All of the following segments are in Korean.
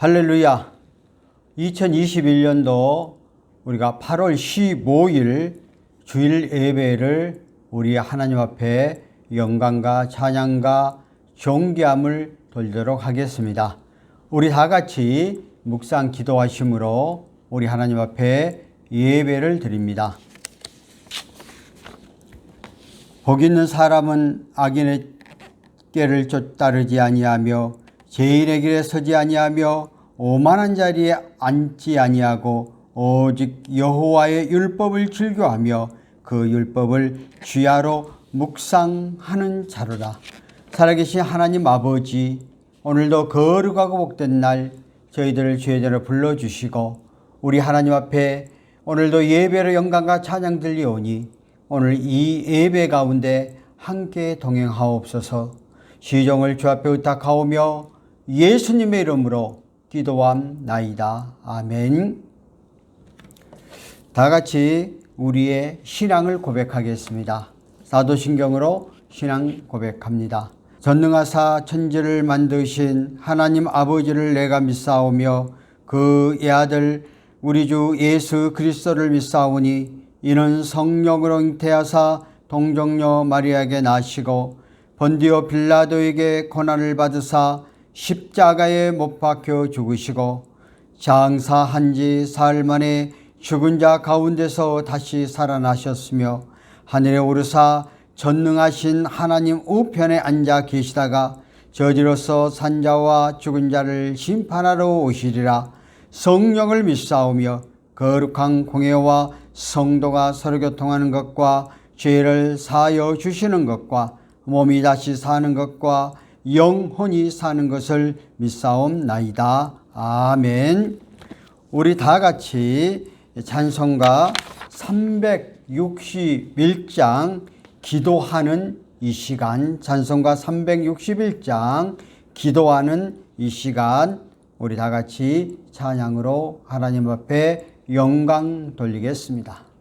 할렐루야. 2021년도 우리가 8월 15일 주일 예배를 우리 하나님 앞에 영광과 찬양과 존귀함을 돌리도록 하겠습니다. 우리 다 같이 묵상 기도하심으로 우리 하나님 앞에 예배를 드립니다. 복 있는 사람은 악인의 꾀를 따르지 아니하며 죄인의 길에 서지 아니하며 오만한 자리에 앉지 아니하고 오직 여호와의 율법을 즐겨하며 그 율법을 주야로 묵상하는 자로다. 살아계신 하나님 아버지, 오늘도 거룩하고 복된 날 저희들을 주의 전에 불러주시고 우리 하나님 앞에 오늘도 예배로 영광과 찬양 들리오니 오늘 이 예배 가운데 함께 동행하옵소서. 시종을 주 앞에 의탁하오며 예수님의 이름으로 기도함나이다. 아멘. 다 같이 우리의 신앙을 고백하겠습니다. 사도신경으로 신앙 고백합니다. 전능하사 천지를 만드신 하나님 아버지를 내가 믿사오며 그의 아들 우리 주 예수 그리스도를 믿사오니 이는 성령으로 잉태하사 동정녀 마리아에게 나시고 본디오 빌라도에게 고난을 받으사 십자가에 못 박혀 죽으시고 장사한 지 사흘 만에 죽은 자 가운데서 다시 살아나셨으며 하늘에 오르사 전능하신 하나님 우편에 앉아 계시다가 저지로서 산자와 죽은 자를 심판하러 오시리라. 성령을 믿사오며 거룩한 공회와 성도가 서로 교통하는 것과 죄를 사하여 주시는 것과 몸이 다시 사는 것과 영혼이 사는 것을 믿사옵나이다. 아멘. 우리 다 같이 찬송가 361장 기도하는 이 시간, 찬송가 361장 기도하는 이 시간 우리 다 같이 찬양으로 하나님 앞에 영광 돌리겠습니다.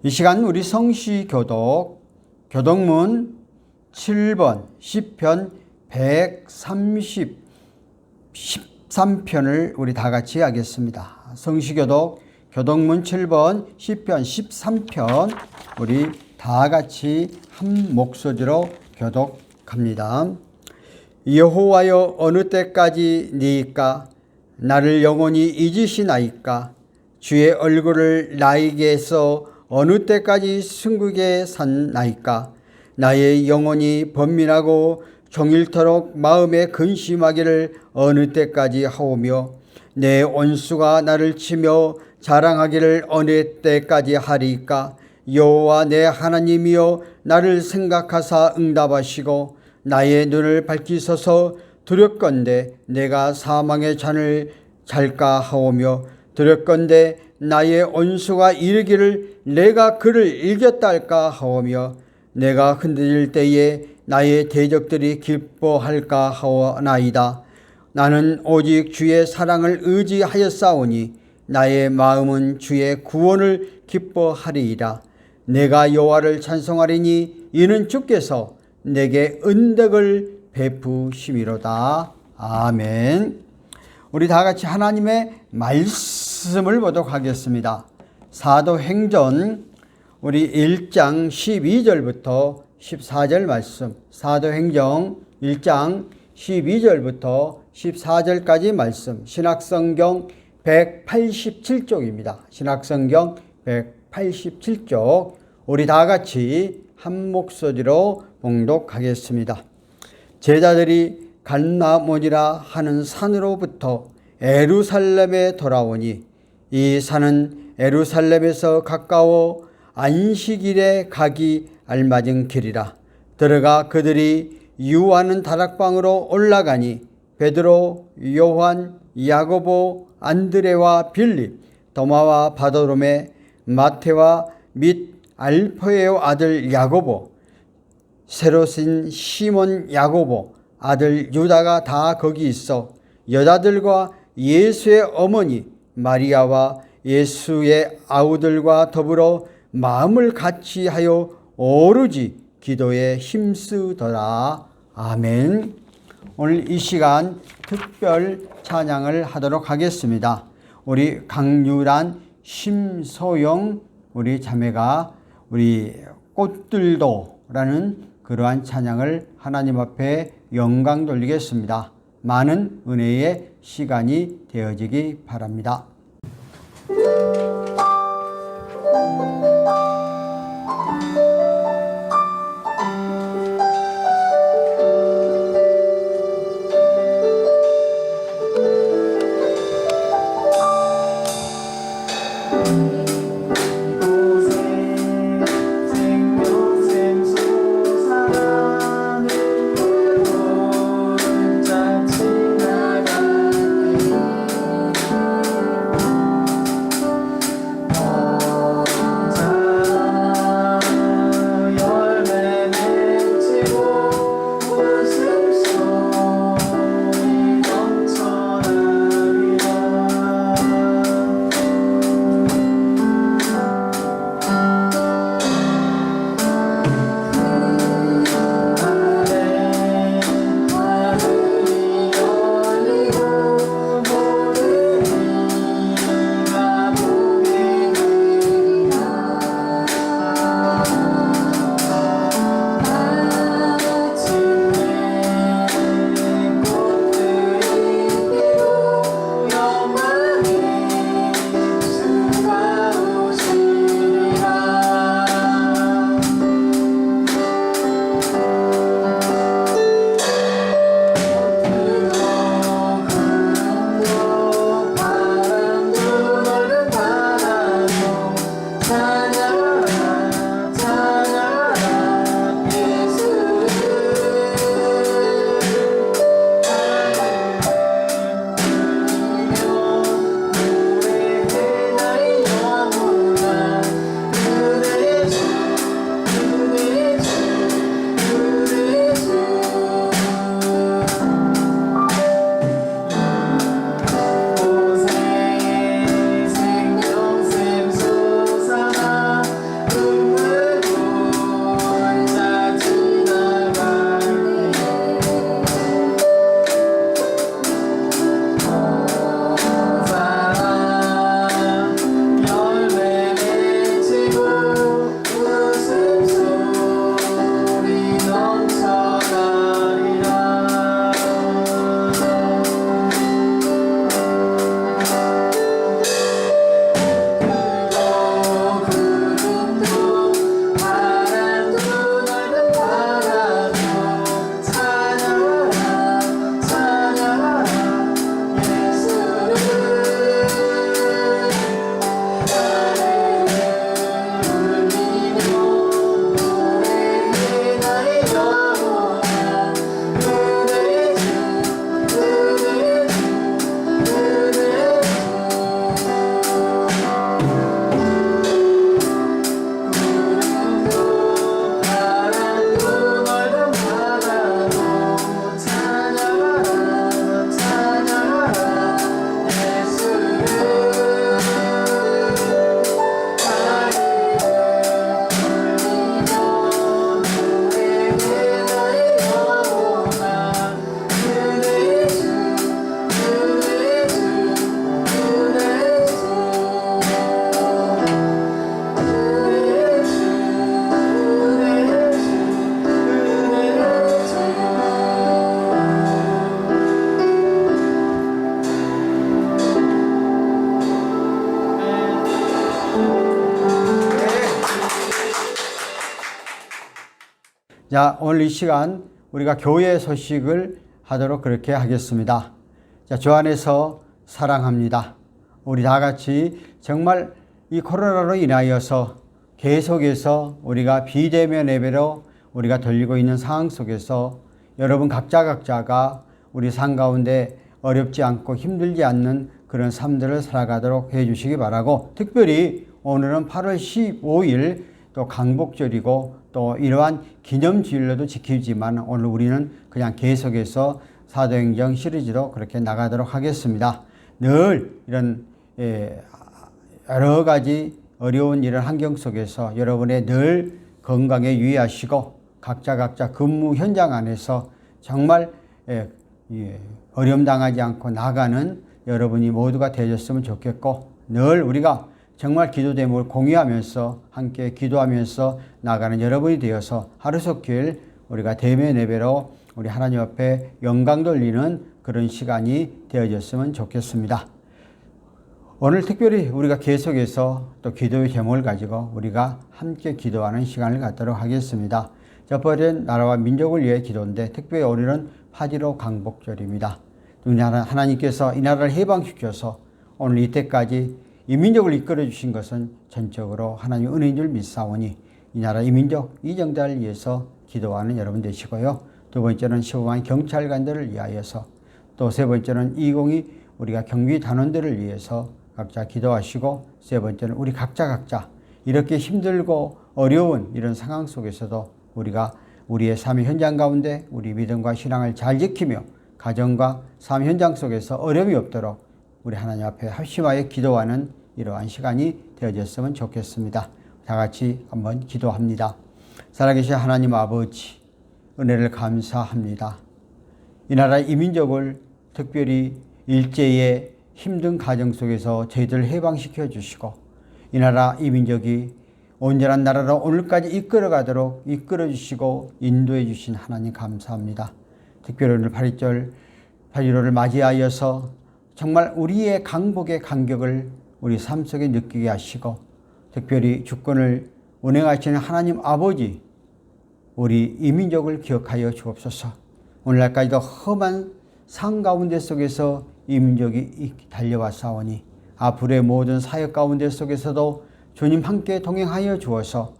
이 시간 우리 성시 교독문 7번 시편 13편을 우리 다 같이 하겠습니다. 성시교독 교독문 7번 시편 13편 우리 다 같이 한 목소리로 교독합니다. 여호와여 어느 때까지 니이까 나를 영원히 잊으시나이까 주의 얼굴을 나에게서 어느 때까지 숨기게 샀나이까 나의 영혼이 번민하고 종일토록 마음에 근심하기를 어느 때까지 하오며 내 원수가 나를 치며 자랑하기를 어느 때까지 하리이까 여호와 내 하나님이여 나를 생각하사 응답하시고 나의 눈을 밝히소서. 두렵건대 내가 사망의 잔을 잘까 하오며 두렵건대 나의 원수가 이르기를 내가 그를 이겼다 할까 하오며 내가 흔들릴 때에 나의 대적들이 기뻐할까 하오나이다. 나는 오직 주의 사랑을 의지하였사오니 나의 마음은 주의 구원을 기뻐하리이다. 내가 여호와를 찬송하리니 이는 주께서 내게 은덕을 베푸심이로다. 아멘. 우리 다 같이 하나님의 말씀을 보도록 하겠습니다. 사도행전 우리 1장 12절부터 14절 말씀, 사도행전 1장 12절부터 14절까지 말씀, 신약성경 187쪽입니다. 신약성경 187쪽 우리 다 같이 한 목소리로 봉독하겠습니다. 제자들이 갈라몬이라 하는 산으로부터 예루살렘에 돌아오니 이 산은 예루살렘에서 가까워 안식일에 가기 알맞은 길이라. 들어가 그들이 유하는 다락방으로 올라가니 베드로, 요한, 야고보, 안드레와 빌립, 도마와 바도로메, 마테와 및 알포의 아들 야고보, 세로신 시몬 야고보 아들 유다가 다 거기 있어 여자들과 예수의 어머니 마리아와 예수의 아우들과 더불어 마음을 같이하여 오로지 기도에 힘쓰더라. 아멘. 오늘 이 시간 특별 찬양을 하도록 하겠습니다. 우리 강유란, 심소영 우리 자매가 우리 꽃들도라는 그러한 찬양을 하나님 앞에 영광 돌리겠습니다. 많은 은혜의 시간이 되어지기 바랍니다. 자, 오늘 이 시간 우리가 교회 소식을 하도록 그렇게 하겠습니다. 자, 주 안에서 사랑합니다. 우리 다 같이 정말 이 코로나로 인하여서 계속해서 우리가 비대면 예배로 우리가 돌리고 있는 상황 속에서 여러분 각자가 우리 삶 가운데 어렵지 않고 힘들지 않는 그런 삶들을 살아가도록 해주시기 바라고, 특별히 오늘은 8월 15일 또 강복절이고 또 이러한 기념주일로도 지키지만 오늘 우리는 그냥 계속해서 사도행전 시리즈로 그렇게 나가도록 하겠습니다. 늘 이런 여러 가지 어려운 이런 환경 속에서 여러분의 늘 건강에 유의하시고 각자 근무 현장 안에서 정말 어려움 당하지 않고 나가는 여러분이 모두가 되셨으면 좋겠고, 늘 우리가 정말 기도 제목을 공유하면서 함께 기도하면서 나가는 여러분이 되어서 하루속길 우리가 대면 예배로 우리 하나님 앞에 영광 돌리는 그런 시간이 되어졌으면 좋겠습니다. 오늘 특별히 우리가 계속해서 또 기도의 제목을 가지고 우리가 함께 기도하는 시간을 갖도록 하겠습니다. 첫 번째 나라와 민족을 위해 기도인데, 특별히 오늘은 8.15 강복절입니다. 하나님께서 이 나라를 해방시켜서 오늘 이때까지 이 민족을 이끌어 주신 것은 전적으로 하나님의 은혜인 줄 믿사오니 이 나라 이 민족 이 정자를 위해서 기도하는 여러분 되시고요. 두 번째는 15만 경찰관들을 위하여서, 또 세 번째는 2022 우리가 경비 단원들을 위해서 각자 기도하시고, 세 번째는 우리 각자 이렇게 힘들고 어려운 이런 상황 속에서도 우리가 우리의 삶의 현장 가운데 우리 믿음과 신앙을 잘 지키며 가정과 삶 현장 속에서 어려움이 없도록 우리 하나님 앞에 합심하여 기도하는 이러한 시간이 되어졌으면 좋겠습니다. 다 같이 한번 기도합니다. 살아계신 하나님 아버지, 은혜를 감사합니다. 이 나라 이 민족을 특별히 일제의 힘든 가정 속에서 저희들을 해방시켜 주시고 이 나라 이 민족이 온전한 나라로 오늘까지 이끌어가도록 이끌어 주시고 인도해 주신 하나님 감사합니다. 특별히 오늘 8.15를 맞이하여서 정말 우리의 강복의 간격을 우리 삶 속에 느끼게 하시고, 특별히 주권을 운행하시는 하나님 아버지, 우리 이 민족을 기억하여 주옵소서. 오늘날까지도 험한 상 가운데 속에서 이 민족이 달려왔사오니 앞으로의 모든 사역 가운데 속에서도 주님 함께 동행하여 주어서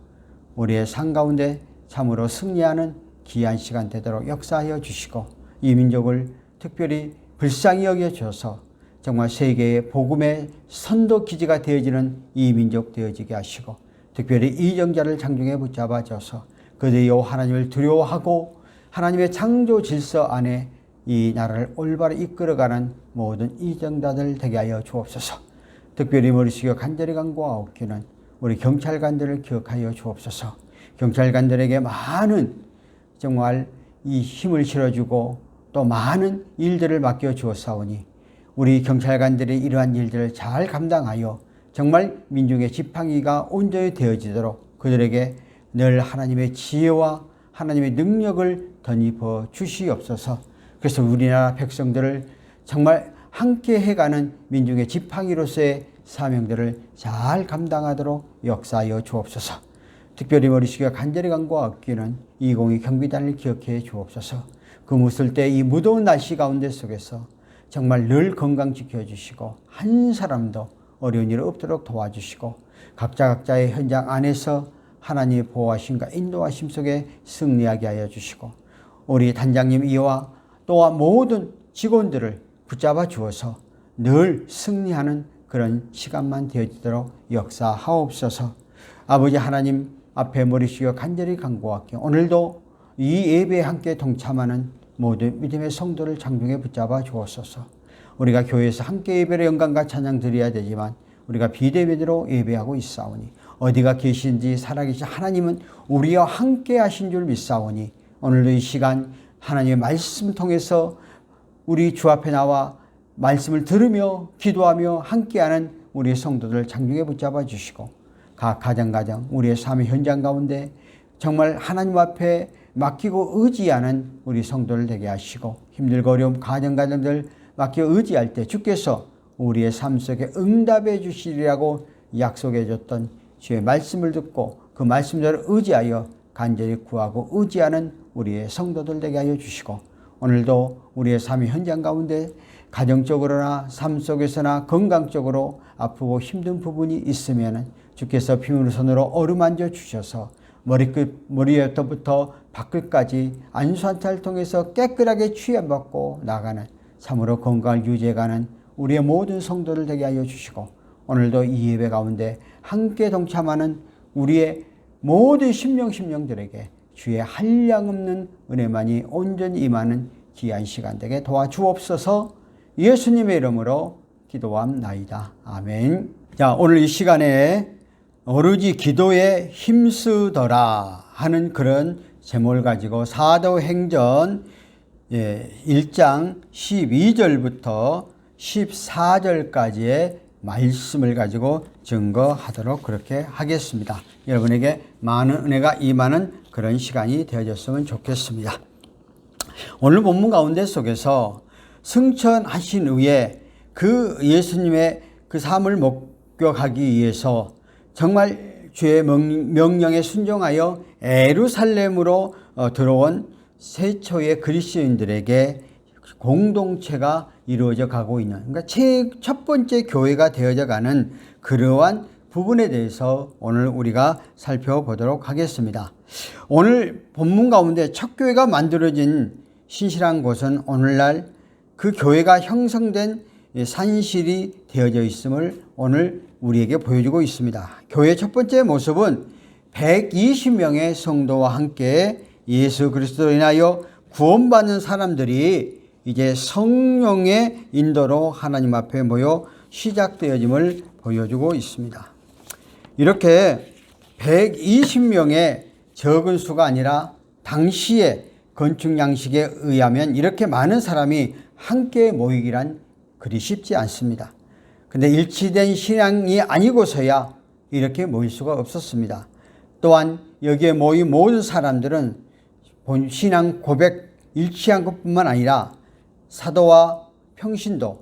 우리의 상 가운데 참으로 승리하는 귀한 시간 되도록 역사하여 주시고, 이 민족을 특별히 불쌍히 여겨주셔서 정말 세계의 복음의 선도 기지가 되어지는 이 민족 되어지게 하시고, 특별히 이정자를 장중에 붙잡아줘서 그들이 하나님을 두려워하고 하나님의 창조 질서 안에 이 나라를 올바로 이끌어가는 모든 이정자들 되게 하여 주옵소서. 특별히 머릿속에 간절히 간구하옵기는 우리 경찰관들을 기억하여 주옵소서. 경찰관들에게 많은 정말 이 힘을 실어주고 또 많은 일들을 맡겨주었사오니 우리 경찰관들이 이러한 일들을 잘 감당하여 정말 민중의 지팡이가 온전히 되어지도록 그들에게 늘 하나님의 지혜와 하나님의 능력을 덧입어 주시옵소서. 그래서 우리나라 백성들을 정말 함께 해가는 민중의 지팡이로서의 사명들을 잘 감당하도록 역사하여 주옵소서. 특별히 머릿속에 간절히 간구하옵기는 2022 경비단을 기억해 주옵소서. 그 묻을 때 이 무더운 날씨 가운데 속에서 정말 늘 건강 지켜주시고 한 사람도 어려운 일 없도록 도와주시고 각자의 현장 안에서 하나님의 보호하심과 인도하심 속에 승리하게 하여 주시고, 우리 단장님 이와 또한 모든 직원들을 붙잡아 주어서 늘 승리하는 그런 시간만 되어지도록 역사하옵소서. 아버지 하나님 앞에 머리 숙여 간절히 간구할게요. 오늘도 이 예배에 함께 동참하는 모든 믿음의 성도를 장중에 붙잡아 주옵소서. 우리가 교회에서 함께 예배를 영광과 찬양 드려야 되지만 우리가 비대면으로 예배하고 있사오니 어디가 계신지 살아계신 하나님은 우리와 함께 하신 줄 믿사오니 오늘도 이 시간 하나님의 말씀 통해서 우리 주 앞에 나와 말씀을 들으며 기도하며 함께하는 우리의 성도들 장중에 붙잡아 주시고 각 가정 우리의 삶의 현장 가운데 정말 하나님 앞에 맡기고 의지하는 우리 성도를 되게 하시고 힘들고 어려운 가정들 맡겨 의지할 때 주께서 우리의 삶 속에 응답해 주시리라고 약속해 줬던 주의 말씀을 듣고 그 말씀대로 의지하여 간절히 구하고 의지하는 우리의 성도들 되게 하여 주시고, 오늘도 우리의 삶의 현장 가운데 가정적으로나 삶 속에서나 건강적으로 아프고 힘든 부분이 있으면 주께서 피문의 손으로 어루만져 주셔서 머리부터 발끝까지 안수환타를 통해서 깨끗하게 취해받고 나가는, 참으로 건강을 유지해가는 우리의 모든 성도들 되게 하여 주시고, 오늘도 이 예배 가운데 함께 동참하는 우리의 모든 심령들에게 주의 한량없는 은혜만이 온전히 임하는 귀한 시간 되게 도와주옵소서. 예수님의 이름으로 기도함나이다. 아멘. 자, 오늘 이 시간에 오로지 기도에 힘쓰더라 하는 그런 제목을 가지고 사도행전 1장 12절부터 14절까지의 말씀을 가지고 증거하도록 그렇게 하겠습니다. 여러분에게 많은 은혜가 임하는 그런 시간이 되어졌으면 좋겠습니다. 오늘 본문 가운데 속에서 승천하신 후에 그 예수님의 그 삶을 목격하기 위해서 정말 주의 명령에 순종하여 예루살렘으로 들어온 세초의 그리스도인들에게 공동체가 이루어져 가고 있는, 그러니까 첫 번째 교회가 되어져 가는 그러한 부분에 대해서 오늘 우리가 살펴보도록 하겠습니다. 오늘 본문 가운데 첫 교회가 만들어진 신실한 곳은 오늘날 그 교회가 형성된 산실이 되어져 있음을 오늘 우리에게 보여주고 있습니다. 교회의 첫 번째 모습은 120명의 성도와 함께 예수 그리스도로 인하여 구원받는 사람들이 이제 성령의 인도로 하나님 앞에 모여 시작되어짐을 보여주고 있습니다. 이렇게 120명의 적은 수가 아니라 당시의 건축 양식에 의하면 이렇게 많은 사람이 함께 모이기란 그리 쉽지 않습니다. 근데 일치된 신앙이 아니고서야 이렇게 모일 수가 없었습니다. 또한 여기에 모인 모든 사람들은 본 신앙 고백 일치한 것뿐만 아니라 사도와 평신도,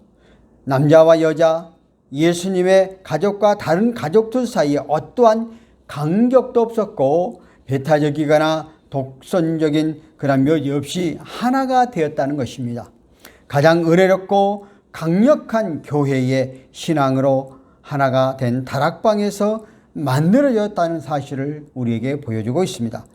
남자와 여자, 예수님의 가족과 다른 가족들 사이에 어떠한 간격도 없었고 배타적이거나 독선적인 그런 묘지 없이 하나가 되었다는 것입니다. 가장 은혜롭고 강력한 교회의 신앙으로 하나가 된 다락방에서 만들어졌다는 사실을 우리에게 보여주고 있습니다.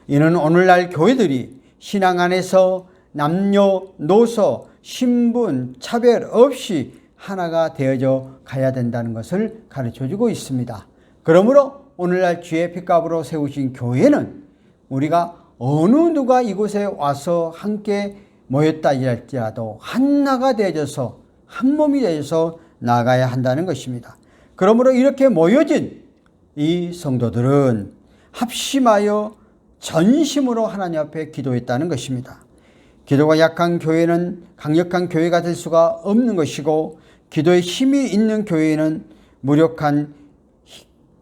이는 오늘날 교회들이 신앙 안에서 남녀노소, 신분, 차별 없이 하나가 되어져 가야 된다는 것을 가르쳐주고 있습니다. 그러므로 오늘날 주의 핏값으로 세우신 교회는 우리가 어느 누가 이곳에 와서 함께 모였다 할지라도 하나가 되어져서 한 몸이 되어서 나가야 한다는 것입니다. 그러므로 이렇게 모여진 이 성도들은 합심하여 전심으로 하나님 앞에 기도했다는 것입니다. 기도가 약한 교회는 강력한 교회가 될 수가 없는 것이고, 기도에 힘이 있는 교회는 무력한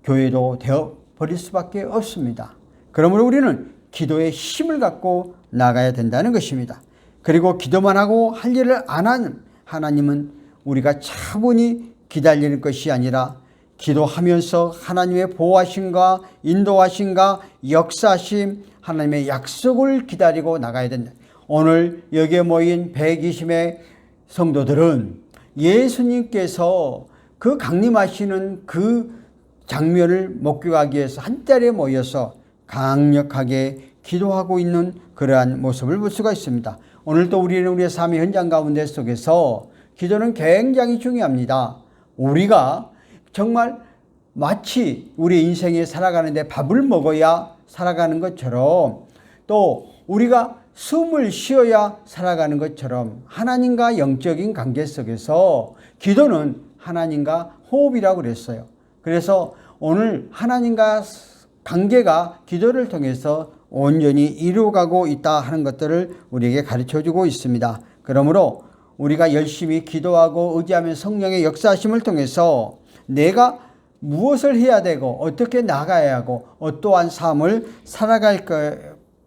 교회도 되어버릴 수밖에 없습니다. 그러므로 우리는 기도의 힘을 갖고 나가야 된다는 것입니다. 그리고 기도만 하고 할 일을 안 하는 하나님은 우리가 차분히 기다리는 것이 아니라 기도하면서 하나님의 보호하심과 인도하심과 역사하심, 하나님의 약속을 기다리고 나가야 된다. 오늘 여기에 모인 120의 성도들은 예수님께서 그 강림하시는 그 장면을 목격하기 위해서 한자리에 모여서 강력하게 기도하고 있는 그러한 모습을 볼 수가 있습니다. 오늘도 우리는 우리의 삶의 현장 가운데 속에서 기도는 굉장히 중요합니다. 우리가 정말 마치 우리 인생에 살아가는데 밥을 먹어야 살아가는 것처럼, 또 우리가 숨을 쉬어야 살아가는 것처럼 하나님과 영적인 관계 속에서 기도는 하나님과 호흡이라고 그랬어요. 그래서 오늘 하나님과 관계가 기도를 통해서 온전히 이루어가고 있다 하는 것들을 우리에게 가르쳐주고 있습니다. 그러므로 우리가 열심히 기도하고 의지하면 성령의 역사하심을 통해서 내가 무엇을 해야 되고 어떻게 나가야 하고 어떠한 삶을 살아갈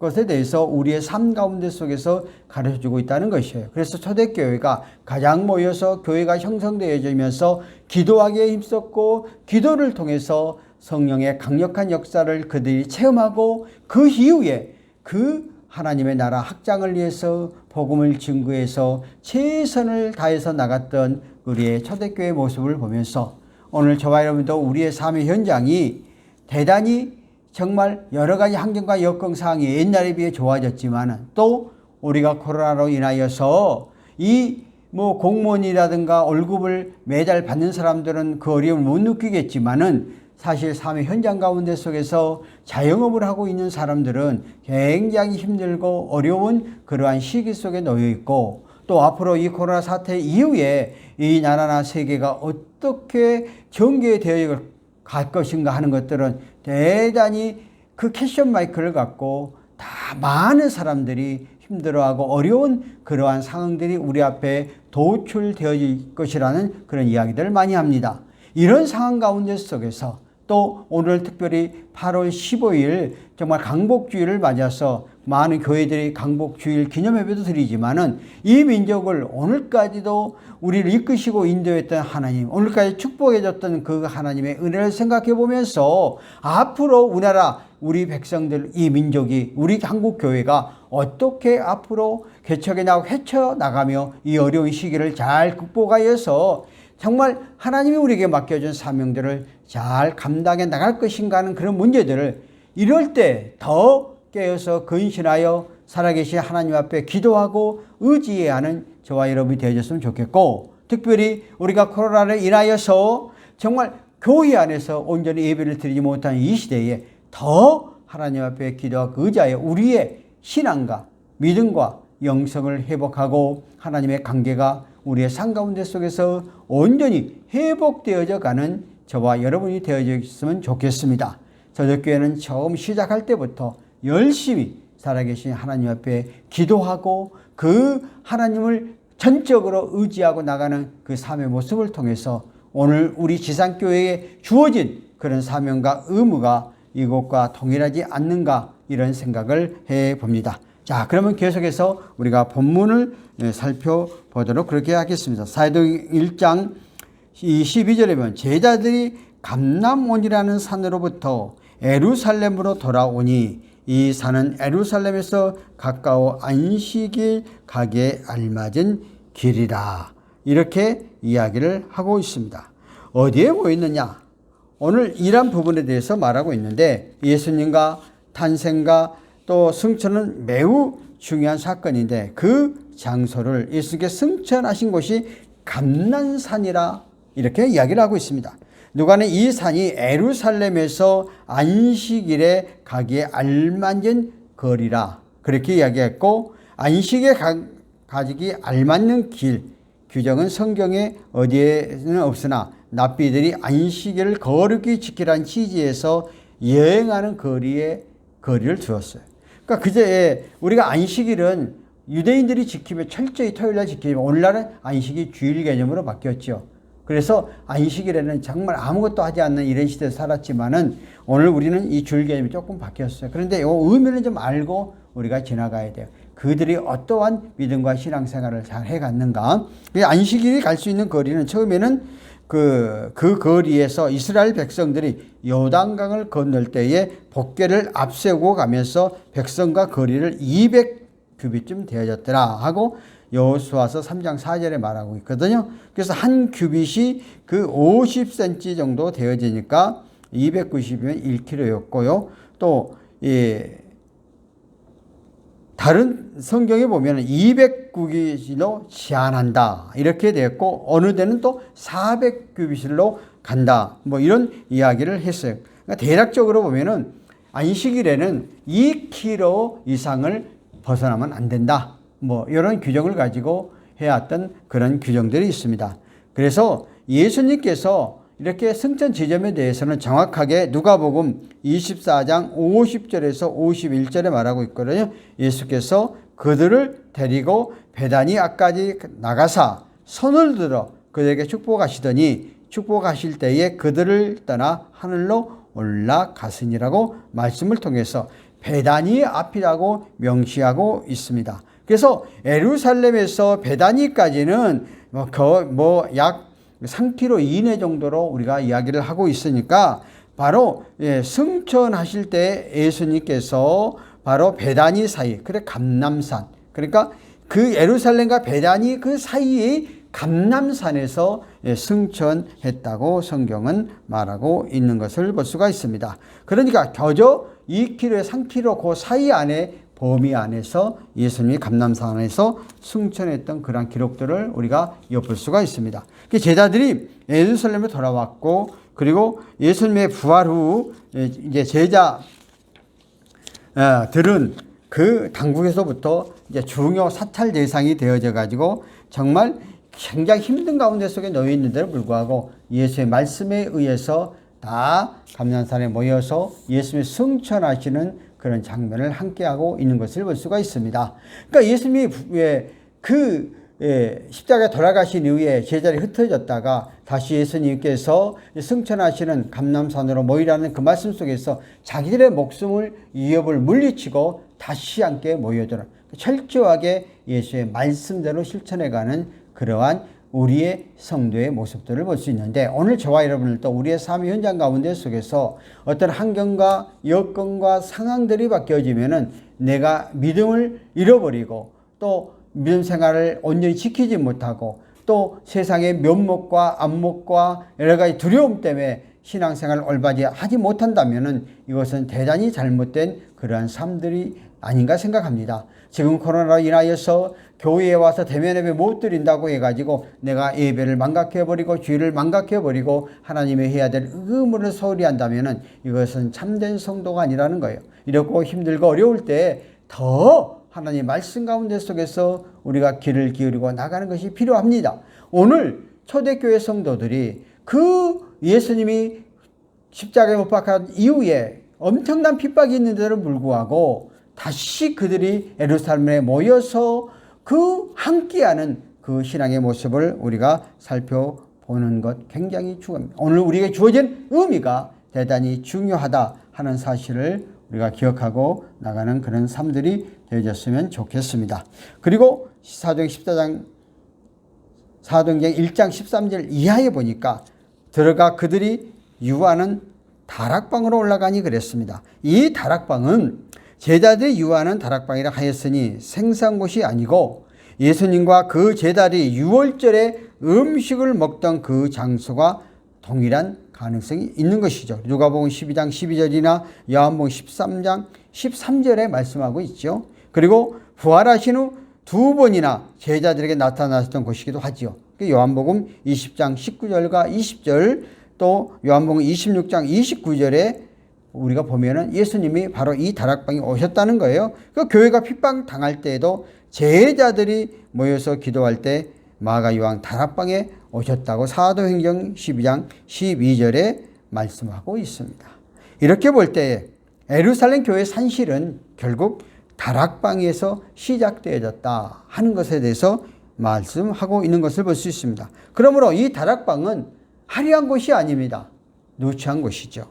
것에 대해서 우리의 삶 가운데 속에서 가르쳐주고 있다는 것이에요. 그래서 초대교회가 가장 모여서 교회가 형성되어지면서 기도하기에 힘썼고 기도를 통해서 성령의 강력한 역사를 그들이 체험하고 그 이후에 그 하나님의 나라 확장을 위해서 복음을 증거해서 최선을 다해서 나갔던 우리의 초대교회의 모습을 보면서 오늘 저와 여러분도 우리의 삶의 현장이 대단히 정말 여러 가지 환경과 여건 사항이 옛날에 비해 좋아졌지만 또 우리가 코로나로 인하여서 이 공무원이라든가 월급을 매달 받는 사람들은 그 어려움을 못 느끼겠지만은 사실 삶의 현장 가운데 속에서 자영업을 하고 있는 사람들은 굉장히 힘들고 어려운 그러한 시기 속에 놓여 있고 또 앞으로 이 코로나 사태 이후에 이 나라나 세계가 어떻게 전개되어 갈 것인가 하는 것들은 대단히 그 캐션 마이크를 갖고 다 많은 사람들이 힘들어하고 어려운 그러한 상황들이 우리 앞에 도출되어질 것이라는 그런 이야기들을 많이 합니다. 이런 상황 가운데 속에서 또 오늘 특별히 8월 15일 정말 강복주일을 맞아서 많은 교회들이 강복주일 기념예배도 드리지만은 이 민족을 오늘까지도 우리를 이끄시고 인도했던 하나님, 오늘까지 축복해줬던 그 하나님의 은혜를 생각해 보면서 앞으로 우리나라, 우리 백성들, 이 민족이, 우리 한국교회가 어떻게 앞으로 개척해 나가고 헤쳐나가며 이 어려운 시기를 잘 극복하여서 정말 하나님이 우리에게 맡겨준 사명들을 잘 감당해 나갈 것인가 하는 그런 문제들을 이럴 때 더 깨어서 근신하여 살아계신 하나님 앞에 기도하고 의지해야 하는 저와 여러분이 되어졌으면 좋겠고, 특별히 우리가 코로나를 인하여서 정말 교회 안에서 온전히 예배를 드리지 못하는 이 시대에 더 하나님 앞에 기도하고 의지하여 우리의 신앙과 믿음과 영성을 회복하고 하나님의 관계가 우리의 삶 가운데 속에서 온전히 회복되어져 가는 저와 여러분이 되어져 있으면 좋겠습니다. 저녁교회는 처음 시작할 때부터 열심히 살아계신 하나님 앞에 기도하고 그 하나님을 전적으로 의지하고 나가는 그 삶의 모습을 통해서 오늘 우리 지상교회에 주어진 그런 사명과 의무가 이것과 동일하지 않는가 이런 생각을 해봅니다. 자, 그러면 계속해서 우리가 본문을 살펴보도록 그렇게 하겠습니다. 사도행 1장 12절에 보면 제자들이 감람원이라는 산으로부터 예루살렘으로 돌아오니 이 산은 예루살렘에서 가까워 안식일 가기에 알맞은 길이라. 이렇게 이야기를 하고 있습니다. 어디에 모였느냐? 오늘 이런 부분에 대해서 말하고 있는데 예수님과 탄생과 또 승천은 매우 중요한 사건인데 그 장소를 예수님께서 승천하신 곳이 감람산이라 이렇게 이야기를 하고 있습니다. 누가는 이 산이 예루살렘에서 안식일에 가기에 알맞은 거리라 그렇게 이야기했고, 안식에 가기 알맞는 길 규정은 성경에 어디에는 없으나 납비들이 안식일을 거룩히 지키라는 취지에서 여행하는 거리를 두었어요. 그러니까 그제 우리가 안식일은 유대인들이 지키면 철저히 토요일날 지키면 오늘날은 안식이 주일 개념으로 바뀌었죠. 그래서 안식일에는 정말 아무것도 하지 않는 이런 시대에 살았지만은 오늘 우리는 이 주일 개념이 조금 바뀌었어요. 그런데 이 의미는 좀 알고 우리가 지나가야 돼요. 그들이 어떠한 믿음과 신앙생활을 잘 해갔는가. 안식일이 갈 수 있는 거리는 처음에는 그 거리에서 이스라엘 백성들이 요단강을 건널 때에 복궤를 앞세우고 가면서 백성과 거리를 200규빗쯤 되어졌더라 하고 여호수아서 3장 4절에 말하고 있거든요. 그래서 한 규빗이 그 50cm 정도 되어지니까 290이면 1km였고요. 또 다른 성경에 보면 200규빗으로 제한한다 이렇게 되었고, 어느 데는 또 400규빗으로 간다 뭐 이런 이야기를 했어요. 그러니까 대략적으로 보면은 안식일에는 2km 이상을 벗어나면 안 된다 뭐 이런 규정을 가지고 해왔던 그런 규정들이 있습니다. 그래서 예수님께서 이렇게 승천 지점에 대해서는 정확하게 누가복음 24장 50절에서 51절에 말하고 있거든요. 예수께서 그들을 데리고 베다니아까지 나가사 손을 들어 그들에게 축복하시더니 축복하실 때에 그들을 떠나 하늘로 올라갔으니라고 말씀을 통해서 베다니 앞이라고 명시하고 있습니다. 그래서 예루살렘에서 베다니까지는 약 3km 이내 정도로 우리가 이야기를 하고 있으니까 바로 승천하실 때 예수님께서 바로 베다니 사이, 그래 감람산, 그러니까 그 예루살렘과 베다니 그 사이의 감람산에서 승천했다고 성경은 말하고 있는 것을 볼 수가 있습니다. 그러니까 겨저 2km, 3km 그 사이 안에 범위 안에서 예수님이 감람산에서 승천했던 그런 기록들을 우리가 엿볼 수가 있습니다. 제자들이 예루살렘에 돌아왔고, 그리고 예수님의 부활 후 이제 제자들은 그 당국에서부터 이제 중요 사찰 대상이 되어져 가지고 정말 굉장히 힘든 가운데 속에 놓여 있는데도 불구하고 예수의 말씀에 의해서 다 감람산에 모여서 예수님이 승천하시는 그런 장면을 함께하고 있는 것을 볼 수가 있습니다. 그러니까 예수님이 십자가에 돌아가신 이후에 제자들이 흩어졌다가 다시 예수님께서 승천하시는 감람산으로 모이라는 그 말씀 속에서 자기들의 목숨을 위협을 물리치고 다시 함께 모여드는 철저하게 예수의 말씀대로 실천해가는 그러한 우리의 성도의 모습들을 볼 수 있는데, 오늘 저와 여러분들도 우리의 삶의 현장 가운데 속에서 어떤 환경과 여건과 상황들이 바뀌어지면은 내가 믿음을 잃어버리고 또 믿음 생활을 온전히 지키지 못하고 또 세상의 면목과 안목과 여러 가지 두려움 때문에 신앙생활을 올바르게 하지 못한다면은 이것은 대단히 잘못된 그러한 삶들이 아닌가 생각합니다. 지금 코로나로 인하여서 교회에 와서 대면 예배 못 드린다고 해가지고 내가 예배를 망각해버리고 주일을 망각해버리고 하나님이 해야 될 의무를 소홀히 한다면은 이것은 참된 성도가 아니라는 거예요. 이렇고 힘들고 어려울 때 더 하나님 말씀 가운데 속에서 우리가 귀를 기울이고 나가는 것이 필요합니다. 오늘 초대교회 성도들이 그 예수님이 십자가에 못 박힌 이후에 엄청난 핍박이 있는데도 불구하고 다시 그들이 예루살렘에 모여서 그 함께하는 그 신앙의 모습을 우리가 살펴보는 것 굉장히 중요합니다. 오늘 우리에게 주어진 의미가 대단히 중요하다 하는 사실을 우리가 기억하고 나가는 그런 삶들이 되어졌으면 좋겠습니다. 그리고 사도행전 1장 13절 이하에 보니까 들어가 그들이 유하는 다락방으로 올라가니 그랬습니다. 이 다락방은 제자들이 유하는 다락방이라 하였으니 생소한 곳이 아니고 예수님과 그 제자들이 유월절에 음식을 먹던 그 장소가 동일한 가능성이 있는 것이죠. 누가복음 12장 12절이나 요한복음 13장 13절에 말씀하고 있죠. 그리고 부활하신 후 2번이나 제자들에게 나타나셨던 곳이기도 하지요. 요한복음 20장 19절과 20절, 또 요한복음 26장 29절에 우리가 보면은 예수님이 바로 이 다락방에 오셨다는 거예요. 그 교회가 핍박 당할 때에도 제자들이 모여서 기도할 때 마가 요한 다락방에 오셨다고 사도행전 12장 12절에 말씀하고 있습니다. 이렇게 볼 때 예루살렘 교회의 산실은 결국 다락방에서 시작되어졌다 하는 것에 대해서 말씀하고 있는 것을 볼 수 있습니다. 그러므로 이 다락방은 화려한 곳이 아닙니다. 누추한 곳이죠.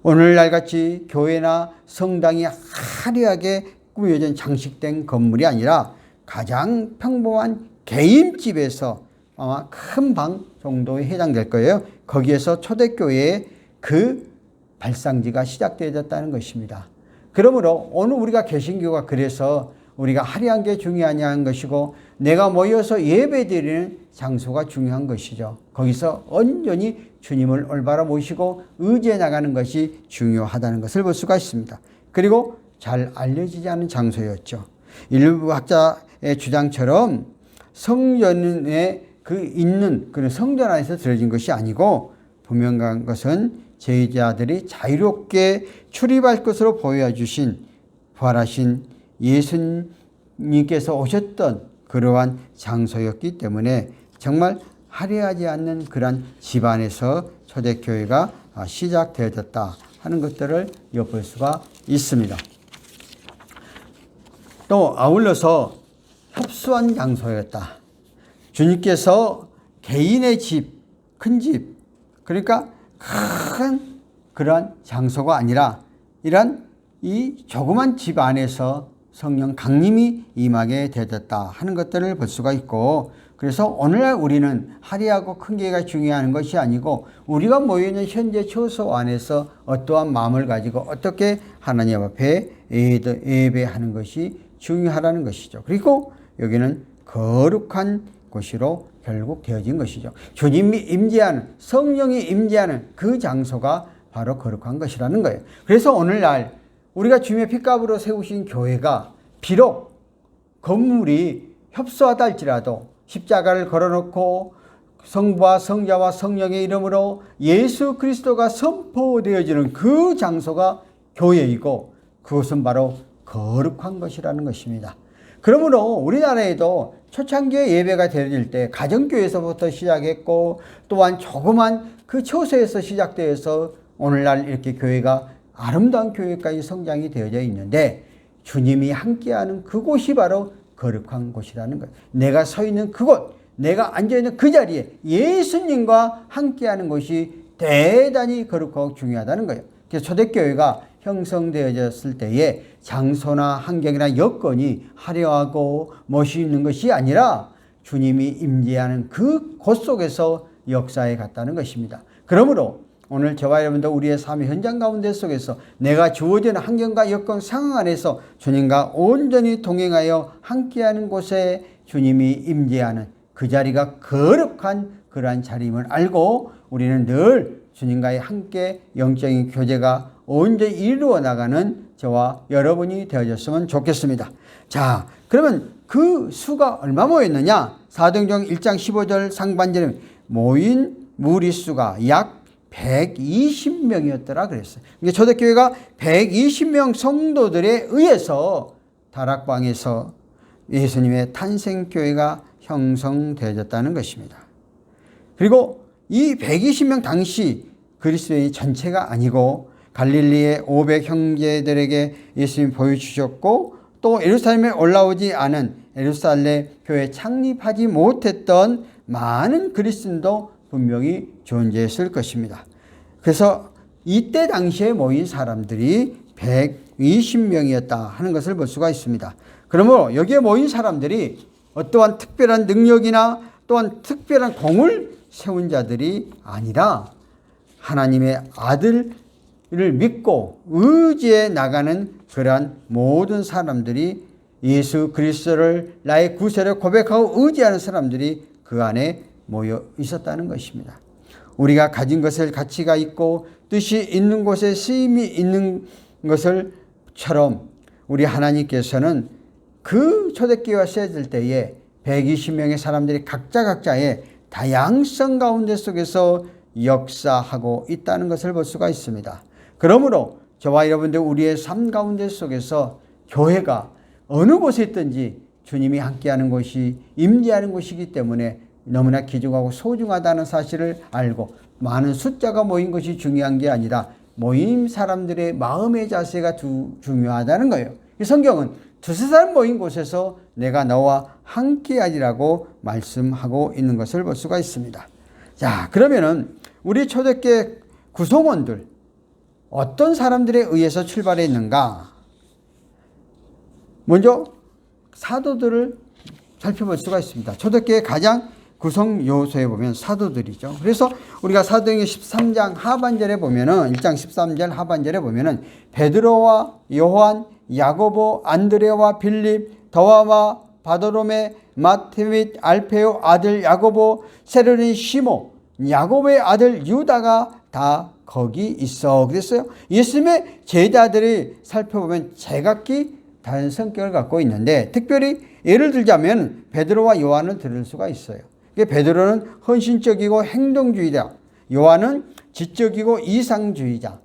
오늘날 같이 교회나 성당이 화려하게 꾸며진 장식된 건물이 아니라 가장 평범한 개인집에서 아마 큰 방 정도에 해당될 거예요. 거기에서 초대교회의 그 발상지가 시작되어졌다는 것입니다. 그러므로 오늘 우리가 개신교가 그래서 우리가 화려한 게 중요한 것이고 내가 모여서 예배드리는 장소가 중요한 것이죠. 거기서 온전히 주님을 올바로 모시고 의지해 나가는 것이 중요하다는 것을 볼 수가 있습니다. 그리고 잘 알려지지 않은 장소였죠. 일부 학자의 주장처럼 성전에 있는 그런 성전 안에서 드려진 것이 아니고 분명한 것은 제자들이 자유롭게 출입할 것으로 보여주신 부활하신 예수님께서 오셨던 그러한 장소였기 때문에 정말 화려하지 않는 그러한 집안에서 초대교회가 시작되어졌다 하는 것들을 엿볼 수가 있습니다. 또 아울러서 협소한 장소였다. 주님께서 개인의 집, 큰 집, 그러니까 큰 그러한 장소가 아니라 이런 이 조그만 집 안에서 성령 강림이 임하게 되었다 하는 것들을 볼 수가 있고, 그래서 오늘날 우리는 화려하고 큰 교회가 중요한 것이 아니고 우리가 모여있는 현재 처소 안에서 어떠한 마음을 가지고 어떻게 하나님 앞에 예배하는 것이 중요하다는 것이죠. 그리고 여기는 거룩한 곳으로 결국 되어진 것이죠. 주님이 임재하는, 성령이 임재하는 그 장소가 바로 거룩한 것이라는 거예요. 그래서 오늘날 우리가 주님의 핏값으로 세우신 교회가 비록 건물이 협소하다 할지라도 십자가를 걸어놓고 성부와 성자와 성령의 이름으로 예수 그리스도가 선포되어지는 그 장소가 교회이고, 그것은 바로 거룩한 것이라는 것입니다. 그러므로 우리나라에도 초창기에 예배가 드려질 때 가정교회에서부터 시작했고, 또한 조그만 그 처소에서 시작되어서 오늘날 이렇게 교회가 아름다운 교회까지 성장이 되어져 있는데, 주님이 함께하는 그곳이 바로 거룩한 곳이라는 거예요. 내가 서 있는 그곳, 내가 앉아있는 그 자리에 예수님과 함께하는 것이 대단히 거룩하고 중요하다는 거예요. 그래서 초대교회가 형성되어졌을 때에 장소나 환경이나 여건이 화려하고 멋있는 것이 아니라 주님이 임재하는 그 곳 속에서 역사해 갔다는 것입니다. 그러므로 오늘 저와 여러분도 우리의 삶의 현장 가운데 속에서 내가 주어진 환경과 여건 상황 안에서 주님과 온전히 동행하여 함께하는 곳에 주님이 임재하는 그 자리가 거룩한 그러한 자리임을 알고 우리는 늘 주님과의 함께 영적인 교제가 온전히 이루어 나가는 저와 여러분이 되어졌으면 좋겠습니다. 자, 그러면 그 수가 얼마 모였느냐? 사도행전 1장 15절 상반절에 모인 무리수가 약 120명이었더라 그랬어요. 그러니까 초대교회가 120명 성도들에 의해서 다락방에서 예수님의 탄생교회가 형성되어졌다는 것입니다. 그리고 이 120명 당시 그리스도인이 전체가 아니고 갈릴리의 500 형제들에게 예수님이 보여주셨고, 또 예루살렘에 올라오지 않은 예루살렘 교회 창립하지 못했던 많은 그리스도인도 분명히 존재했을 것입니다. 그래서 이때 당시에 모인 사람들이 120명이었다 하는 것을 볼 수가 있습니다. 그러므로 여기에 모인 사람들이 어떠한 특별한 능력이나 또한 특별한 공을 세운 자들이 아니라 하나님의 아들을 믿고 의지해 나가는 그러한 모든 사람들이, 예수 그리스도를 나의 구세를 고백하고 의지하는 사람들이 그 안에 모여 있었다는 것입니다. 우리가 가진 것을 가치가 있고 뜻이 있는 곳에 쓰임이 있는 것을처럼 우리 하나님께서는 그 초대교회가 세워질 때에 120명의 사람들이 각자의 다양성 가운데 속에서 역사하고 있다는 것을 볼 수가 있습니다. 그러므로 저와 여러분들 우리의 삶 가운데 속에서 교회가 어느 곳에 있든지 주님이 함께하는 곳이 임재하는 곳이기 때문에 너무나 귀중하고 소중하다는 사실을 알고, 많은 숫자가 모인 것이 중요한 게 아니라 모인 사람들의 마음의 자세가 중요하다는 거예요. 이 성경은 두세 사람 모인 곳에서 내가 너와 함께하리라고 말씀하고 있는 것을 볼 수가 있습니다. 자, 그러면은 우리 초대교회 구성원들 어떤 사람들에 의해서 출발했는가? 먼저 사도들을 살펴볼 수가 있습니다. 초대교회 가장 구성 요소에 보면 사도들이죠. 그래서 우리가 사도행전 13장 하반절에 보면은 1장 13절 하반절에 보면은 베드로와 요한, 야고보, 안드레와 빌립, 더마와 바도로메, 마테 및 알페오 아들 야고보, 세르니 시모, 야고보의 아들 유다가 다 거기 있어 그랬어요. 예수님의 제자들이 살펴보면 제각기 다른 성격을 갖고 있는데, 특별히 예를 들자면 베드로와 요한을 들을 수가 있어요. 베드로는 헌신적이고 행동주의자, 요한은 지적이고 이상주의자.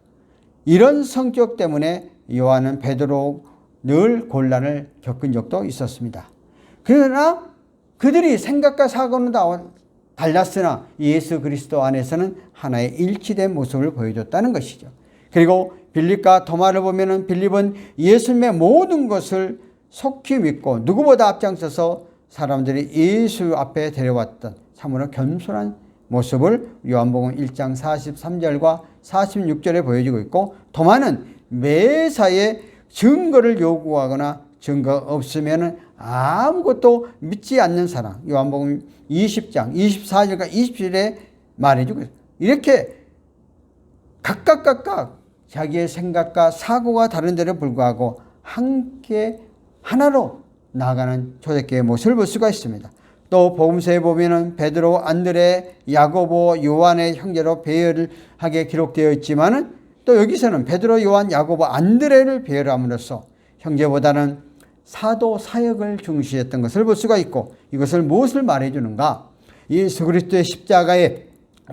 이런 성격 때문에 요한은 베드로 늘 곤란을 겪은 적도 있었습니다. 그러나 그들이 생각과 사고는 달랐으나 예수 그리스도 안에서는 하나의 일치된 모습을 보여줬다는 것이죠. 그리고 빌립과 도마를 보면은 빌립은 예수님의 모든 것을 속히 믿고 누구보다 앞장서서 사람들이 예수 앞에 데려왔던 참으로 겸손한 모습을 요한복음 1장 43절과 46절에 보여지고 있고, 도마는 매사에 증거를 요구하거나 증거 없으면 아무것도 믿지 않는 사람, 요한복음 20장 24절과 27절에 말해주고 있어요. 이렇게 각각 자기의 생각과 사고가 다른 데를 불구하고 함께 하나로 나아가는 초대교회의 모습을 볼 수가 있습니다. 또 복음서에 보면은 베드로, 안드레, 야고보, 요한의 형제로 배열하게 기록되어 있지만은 또 여기서는 베드로, 요한, 야고보, 안드레를 배열함으로써 형제보다는 사도 사역을 중시했던 것을 볼 수가 있고, 이것을 무엇을 말해주는가? 예수 그리스도의 십자가의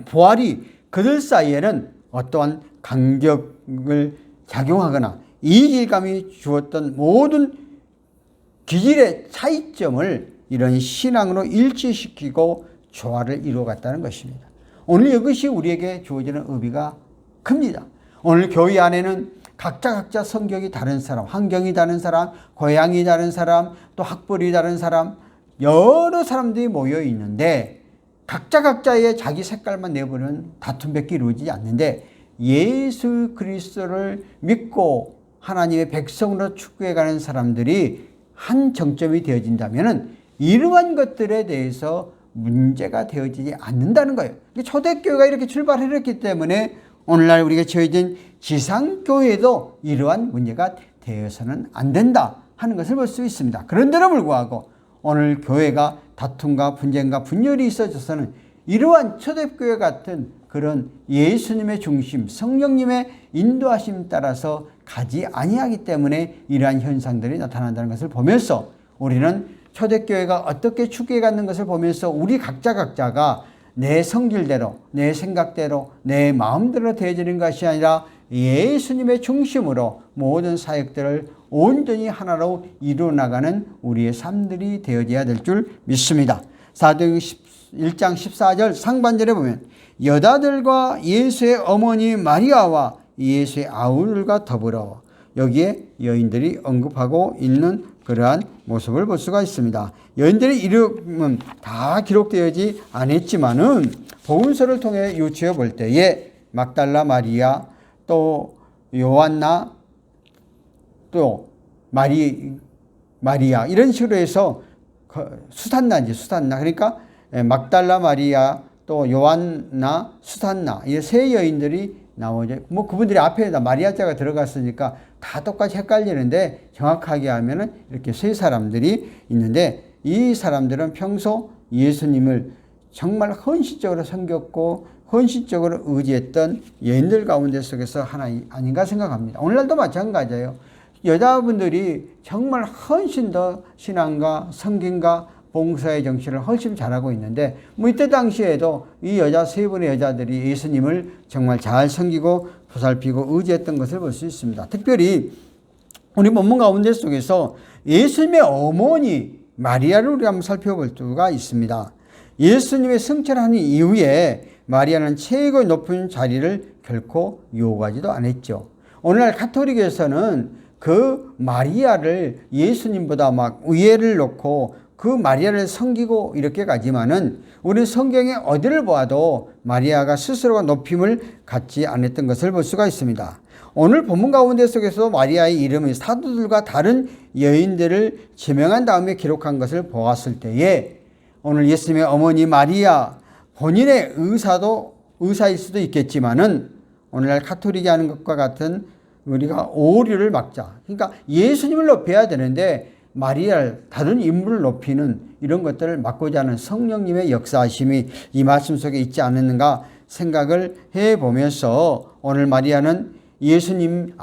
부활이 그들 사이에는 어떠한 간격을 작용하거나 이질감이 주었던 모든 기질의 차이점을 이런 신앙으로 일치시키고 조화를 이루어갔다는 것입니다. 오늘 이것이 우리에게 주어지는 의미가 큽니다. 오늘 교회 안에는 각자 성격이 다른 사람, 환경이 다른 사람, 고향이 다른 사람, 또 학벌이 다른 사람, 여러 사람들이 모여 있는데 각자의 자기 색깔만 내버리면 다툼밖에 이루어지지 않는데, 예수 그리스도를 믿고 하나님의 백성으로 축구해가는 사람들이 한 정점이 되어진다면 이러한 것들에 대해서 문제가 되어지지 않는다는 거예요. 초대교회가 이렇게 출발했기 때문에 오늘날 우리가 지어진 지상교회도 이러한 문제가 되어서는 안 된다 하는 것을 볼 수 있습니다. 그런데도 불구하고 오늘 교회가 다툼과 분쟁과 분열이 있어져서는 이러한 초대교회 같은 그런 예수님의 중심, 성령님의 인도하심 따라서 가지 아니하기 때문에 이러한 현상들이 나타난다는 것을 보면서 우리는 초대교회가 어떻게 추구해가는 것을 보면서 우리 각자가 내 성질대로, 내 생각대로, 내 마음대로 되어지는 것이 아니라 예수님의 중심으로 모든 사역들을 온전히 하나로 이루어나가는 우리의 삶들이 되어져야 될 줄 믿습니다. 사도행전 1장 14절 상반절에 보면 여자들과 예수의 어머니 마리아와 예수의 아우들과 더불어, 여기에 여인들이 언급하고 있는 그러한 모습을 볼 수가 있습니다. 여인들의 이름은 다 기록되어지 않았지만은 복음서를 통해 유추해 볼 때에 막달라 마리아, 또 요한나, 또 마리아 이런 식으로 해서 수산나지, 수산나. 그러니까 막달라 마리아, 또 요한나, 수산나, 이 세 여인들이 나오죠. 뭐 그분들이 앞에다 마리아자가 들어갔으니까 다 똑같이 헷갈리는데, 정확하게 하면은 이렇게 세 사람들이 있는데, 이 사람들은 평소 예수님을 정말 헌신적으로 섬겼고 헌신적으로 의지했던 여인들 가운데 속에서 하나 아닌가 생각합니다. 오늘날도 마찬가지예요. 여자분들이 정말 훨씬 더 신앙과 성김과 봉사의 정신을 훨씬 잘하고 있는데, 뭐 이때 당시에도 이 여자 세 분의 여자들이 예수님을 정말 잘 섬기고 보살피고 의지했던 것을 볼 수 있습니다. 특별히 우리 본문 가운데 속에서 예수님의 어머니 마리아를 우리가 한번 살펴볼 수가 있습니다. 예수님의 승천한 이후에 마리아는 최고 높은 자리를 결코 요구하지도 않았죠. 오늘날 가톨릭에서는 그 마리아를 예수님보다 막 위에를 놓고 그 마리아를 섬기고 이렇게 가지만은, 우리 성경에 어디를 보아도 마리아가 스스로가 높임을 갖지 않았던 것을 볼 수가 있습니다. 오늘 본문 가운데 속에서 마리아의 이름은 사도들과 다른 여인들을 제명한 다음에 기록한 것을 보았을 때에, 오늘 예수님의 어머니 마리아 본인의 의사일 수도 있겠지만은, 오늘날 가톨릭이 하는 것과 같은 우리가 오류를 막자, 그러니까 예수님을 높여야 되는데 마리아를, 다른 인물을 높이는 이런 것들을 막고자 하는 성령님의 역사하심이 이 말씀 속에 있지 않았는가 생각을 해보면서, 오늘 마리아는 예수님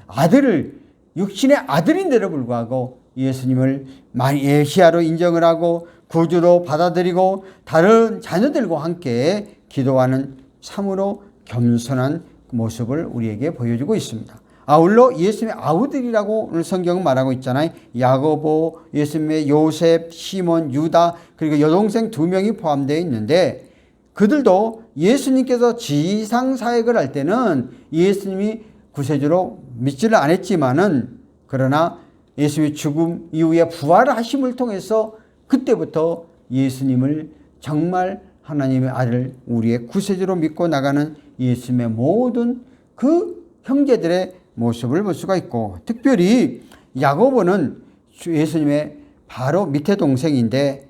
아들을, 육신의 아들인데도 불구하고 예수님을 메시아로 인정을 하고 구주로 받아들이고 다른 자녀들과 함께 기도하는 참으로 겸손한 모습을 우리에게 보여주고 있습니다. 아울러 예수님의 아우들이라고 오늘 성경은 말하고 있잖아요. 야고보, 예수님의 요셉, 시몬, 유다, 그리고 여동생 2명이 포함되어 있는데, 그들도 예수님께서 지상사역을 할 때는 예수님이 구세주로 믿지를 않았지만은, 그러나 예수님의 죽음 이후에 부활하심을 통해서 그때부터 예수님을 정말 하나님의 아들, 우리의 구세주로 믿고 나가는 예수님의 모든 그 형제들의 모습을 볼 수가 있고, 특별히 야고보는 예수님의 바로 밑에 동생인데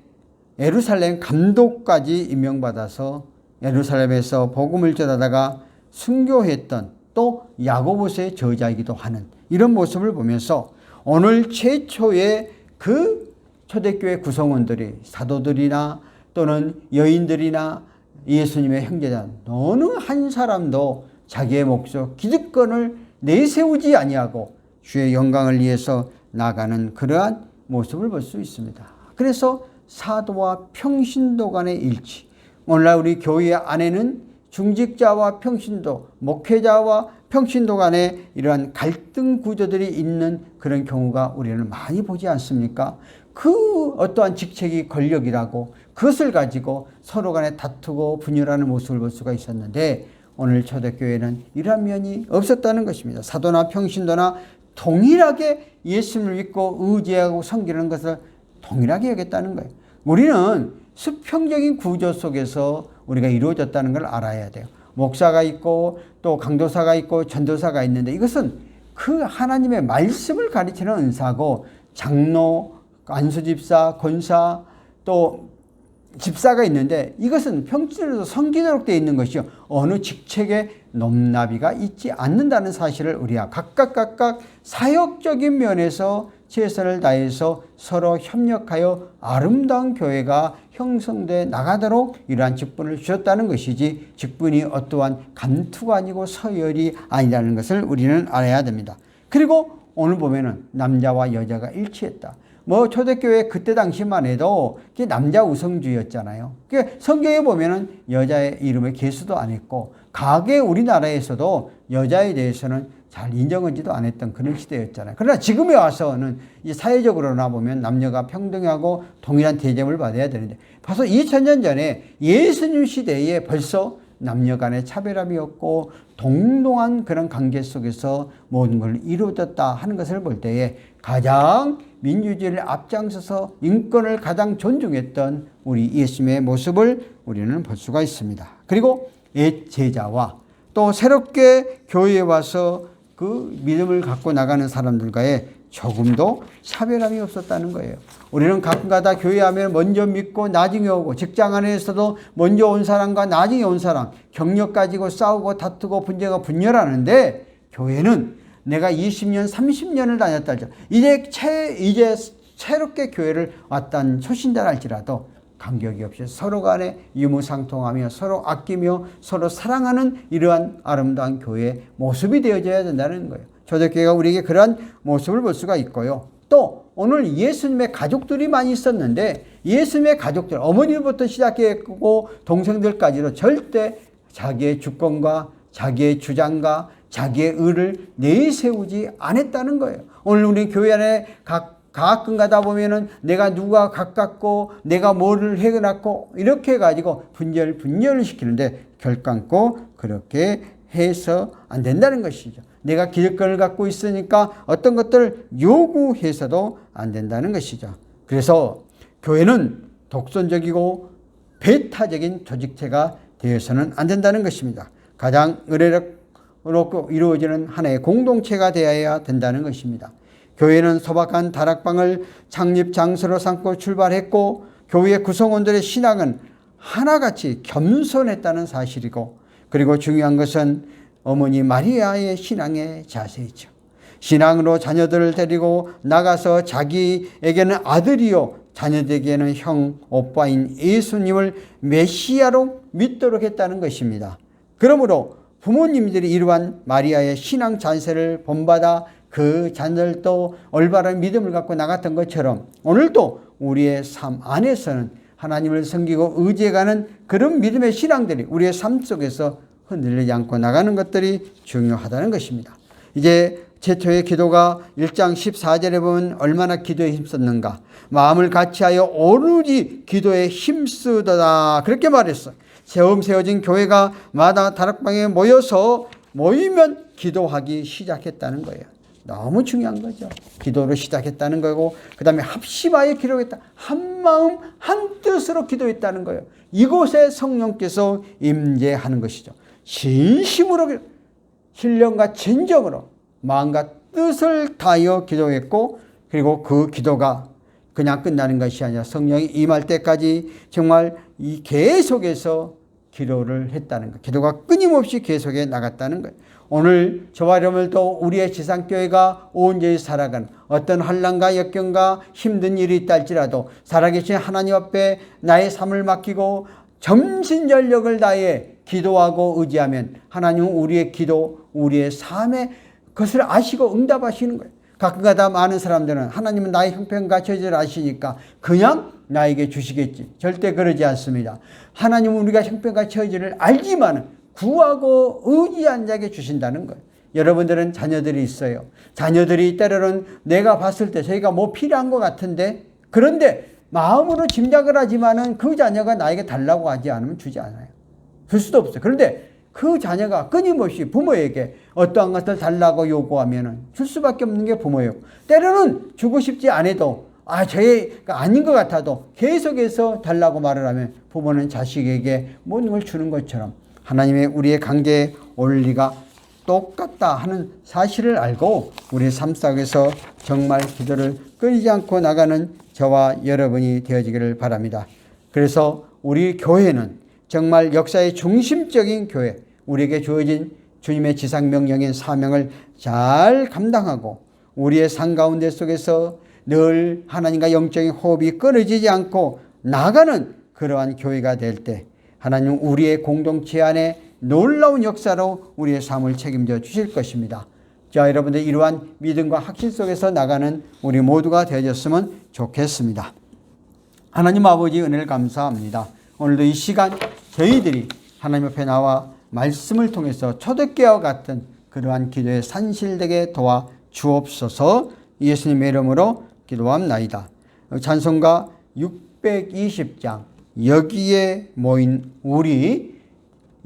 예루살렘 감독까지 임명받아서 예루살렘에서 복음을 전하다가 순교했던, 또 야고보서의 저자이기도 하는 이런 모습을 보면서 오늘 최초의 그 초대교회 구성원들이 사도들이나 또는 여인들이나 예수님의 형제자 어느 한 사람도 자기의 목적 기득권을 내세우지 아니하고 주의 영광을 위해서 나가는 그러한 모습을 볼 수 있습니다. 그래서 사도와 평신도 간의 일치, 오늘날 우리 교회 안에는 중직자와 평신도, 목회자와 평신도 간에 이러한 갈등 구조들이 있는 그런 경우가 우리는 많이 보지 않습니까? 그 어떠한 직책이 권력이라고 그것을 가지고 서로 간에 다투고 분열하는 모습을 볼 수가 있었는데, 오늘 초대교회는 이러한 면이 없었다는 것입니다. 사도나 평신도나 동일하게 예수님을 믿고 의지하고 섬기는 것을 동일하게 여겼다는 거예요. 우리는 수평적인 구조 속에서 우리가 이루어졌다는 걸 알아야 돼요. 목사가 있고 또 강도사가 있고 전도사가 있는데, 이것은 그 하나님의 말씀을 가르치는 은사고, 장로, 안수집사, 권사, 또 집사가 있는데 이것은 평신도로 섬기도록 되어 있는 것이요, 어느 직책에 높나비가 있지 않는다는 사실을 우리가 각각 사역적인 면에서 최선을 다해서 서로 협력하여 아름다운 교회가 형성돼 나가도록 이러한 직분을 주셨다는 것이지, 직분이 어떠한 감투가 아니고 서열이 아니라는 것을 우리는 알아야 됩니다. 그리고 오늘 보면은 남자와 여자가 일치했다. 초대교회 그때 당시만 해도 남자 우성주의였잖아요. 성경에 보면은 여자의 이름을 계수도 안 했고, 과거에 우리나라에서도 여자에 대해서는 잘 인정하지도 않았던 그런 시대였잖아요. 그러나 지금에 와서는 이 사회적으로나 보면 남녀가 평등하고 동일한 대접을 받아야 되는데, 벌써 2000년 전에 예수님 시대에 벌써 남녀 간의 차별함이 없고 동등한 그런 관계 속에서 모든 걸 이루어졌다 하는 것을 볼 때에, 가장 민주주의를 앞장서서 인권을 가장 존중했던 우리 예수님의 모습을 우리는 볼 수가 있습니다. 그리고 옛 제자와 또 새롭게 교회에 와서 그 믿음을 갖고 나가는 사람들과의 조금도 차별함이 없었다는 거예요. 우리는 가끔가다 교회 하면 먼저 믿고 나중에 오고, 직장 안에서도 먼저 온 사람과 나중에 온 사람, 경력 가지고 싸우고 다투고 분쟁하고 분열하는데, 교회는 내가 20년, 30년을 다녔다 하죠. 이제 새롭게 교회를 왔다는 초신자랄지라도 간격이 없이 서로 간에 유무상통하며 서로 아끼며 서로 사랑하는 이러한 아름다운 교회의 모습이 되어져야 된다는 거예요. 초대교회가 우리에게 그러한 모습을 볼 수가 있고요. 또 오늘 예수님의 가족들이 많이 있었는데, 예수님의 가족들, 어머니부터 시작했고 동생들까지도 절대 자기의 주권과 자기의 주장과 자기의 의를 내세우지 않았다는 거예요. 오늘 우리 교회 안에 가끔 가다 보면은 내가 누가 가깝고 내가 뭐를 해놨고 이렇게 해가지고 분열을 시키는데, 결단코 그렇게 해서 안 된다는 것이죠. 내가 기득권을 갖고 있으니까 어떤 것들을 요구해서도 안 된다는 것이죠. 그래서 교회는 독선적이고 배타적인 조직체가 되어서는 안 된다는 것입니다. 가장 의례롭고 이루어지는 하나의 공동체가 되어야 된다는 것입니다. 교회는 소박한 다락방을 창립 장소로 삼고 출발했고, 교회 구성원들의 신앙은 하나같이 겸손했다는 사실이고, 그리고 중요한 것은 어머니 마리아의 신앙의 자세이죠. 신앙으로 자녀들을 데리고 나가서 자기에게는 아들이요 자녀들에게는 형, 오빠인 예수님을 메시아로 믿도록 했다는 것입니다. 그러므로 부모님들이 이러한 마리아의 신앙 자세를 본받아 그 자녀들도 올바른 믿음을 갖고 나갔던 것처럼, 오늘도 우리의 삶 안에서는 하나님을 섬기고 의지해가는 그런 믿음의 신앙들이 우리의 삶 속에서 흔들리지 않고 나가는 것들이 중요하다는 것입니다. 이제 제초의 기도가 1장 14절에 보면 얼마나 기도에 힘썼는가. 마음을 같이하여 오로지 기도에 힘쓰더라, 그렇게 말했어. 처음 세워진 교회가 마다 다락방에 모이면 기도하기 시작했다는 거예요. 너무 중요한 거죠. 기도로 시작했다는 거고, 그 다음에 합심하여 기도했다. 한 마음 한 뜻으로 기도했다는 거예요. 이곳에 성령께서 임재하는 것이죠. 진심으로 신령과 진정으로 마음과 뜻을 다하여 기도했고, 그리고 그 기도가 그냥 끝나는 것이 아니라 성령이 임할 때까지 정말 이 계속해서 기도를 했다는 것, 기도가 끊임없이 계속해 나갔다는 것. 오늘 저와 여러분들도 우리의 지상교회가 온전히 살아가는 어떤 환난과 역경과 힘든 일이 있다 할지라도 살아계신 하나님 앞에 나의 삶을 맡기고 전심전력을 다해 기도하고 의지하면 하나님은 우리의 기도, 우리의 삶에 그것을 아시고 응답하시는 거예요. 가끔가다 많은 사람들은 하나님은 나의 형편과 처지를 아시니까 그냥 나에게 주시겠지. 절대 그러지 않습니다. 하나님은 우리가 형편과 처지를 알지만 구하고 의지한 자에게 주신다는 거예요. 여러분들은 자녀들이 있어요. 자녀들이 때로는 내가 봤을 때 저희가 뭐 필요한 것 같은데, 그런데 마음으로 짐작을 하지만은 그 자녀가 나에게 달라고 하지 않으면 주지 않아요. 줄 수도 없어요. 그런데 그 자녀가 끊임없이 부모에게 어떠한 것을 달라고 요구하면은 줄 수밖에 없는 게 부모예요. 때로는 주고 싶지 않아도 저희가 아닌 것 같아도 계속해서 달라고 말을 하면 부모는 자식에게 모든 걸 주는 것처럼 하나님의 우리의 관계의 원리가 똑같다 하는 사실을 알고 우리의 삶 속에서 정말 기도를 끊이지 않고 나가는 저와 여러분이 되어지기를 바랍니다. 그래서 우리 교회는 정말 역사의 중심적인 교회, 우리에게 주어진 주님의 지상명령인 사명을 잘 감당하고 우리의 삶 가운데 속에서 늘 하나님과 영적인 호흡이 끊어지지 않고 나가는 그러한 교회가 될 때 하나님은 우리의 공동체 안에 놀라운 역사로 우리의 삶을 책임져 주실 것입니다. 자, 여러분들 이러한 믿음과 확신 속에서 나가는 우리 모두가 되어졌으면 좋겠습니다. 하나님 아버지 은혜를 감사합니다. 오늘도 이 시간 저희들이 하나님 앞에 나와 말씀을 통해서 초대교회와 같은 그러한 기도에 산실되게 도와 주옵소서. 예수님의 이름으로 기도합나이다. 찬송가 620장 여기에 모인 우리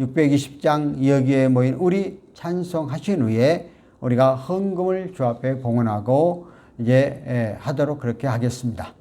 620장 여기에 모인 우리 찬송하신 후에 우리가 헌금을 주 앞에 봉헌하고 이제 하도록 그렇게 하겠습니다.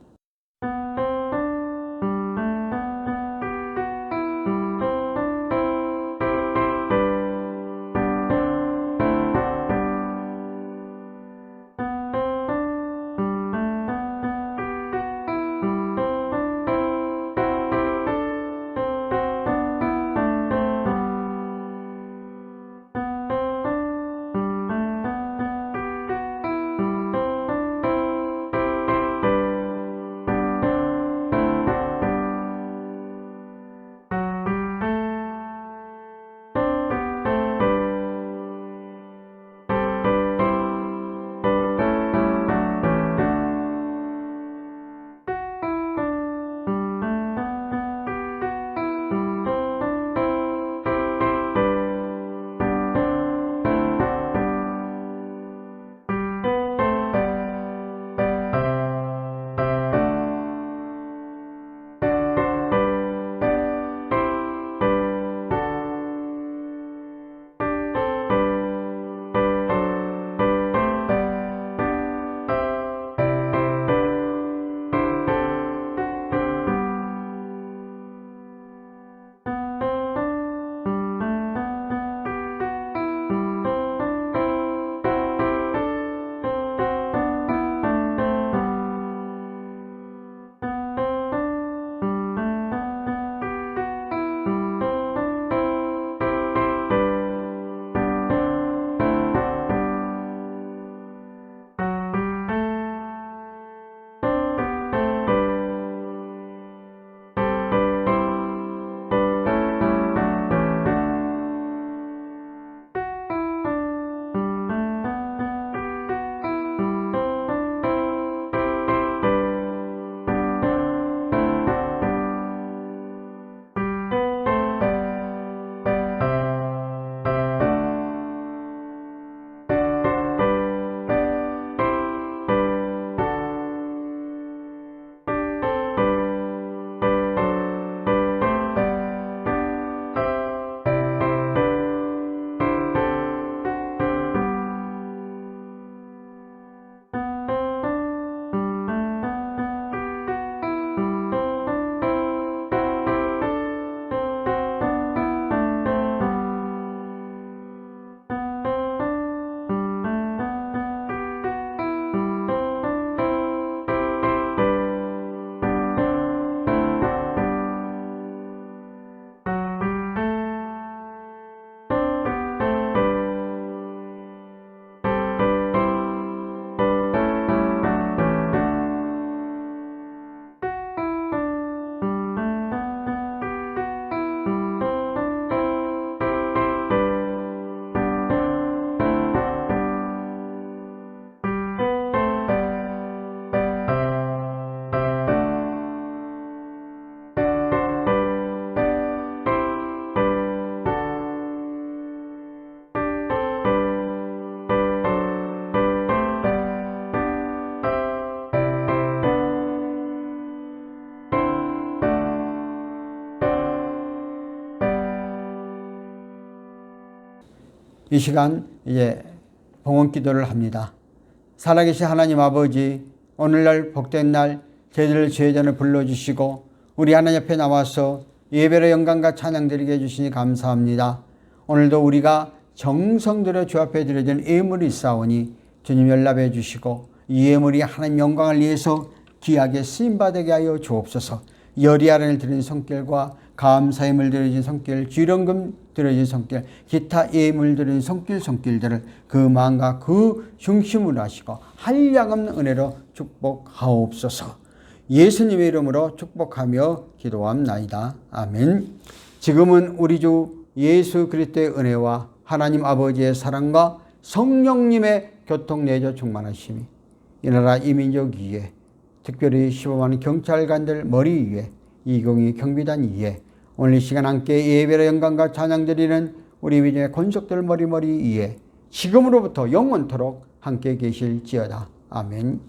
이 시간 이제 봉헌 기도를 합니다. 살아계신 하나님 아버지, 오늘날 복된 날 저희들 주의전을 불러주시고 우리 하나님 옆에 나와서 예배로 영광과 찬양 드리게 해주시니 감사합니다. 오늘도 우리가 정성 들여 주 앞에 드려진 예물이 있사오니 주님 연락해 주시고 이 예물이 하나님 영광을 위해서 귀하게 쓰임받게 하여 주옵소서. 열의아란을 드리는 손길과 감사예물 드려진 손길, 주일원금 드려진 손길, 기타 예물 드리는 손길들을 그 마음과 그 중심으로 하시고 한량없는 은혜로 축복하옵소서. 예수님의 이름으로 축복하며 기도합나이다. 아멘. 지금은 우리 주 예수 그리스도의 은혜와 하나님 아버지의 사랑과 성령님의 교통 내조 충만하심이 이 나라 이 민족 위에, 특별히 15만 경찰관들 머리 위에, 202 경비단 위에, 오늘 이 시간 함께 예배로 영광과 찬양 드리는 우리 민족의 권속들 머리 위에 지금으로부터 영원토록 함께 계실지어다. 아멘.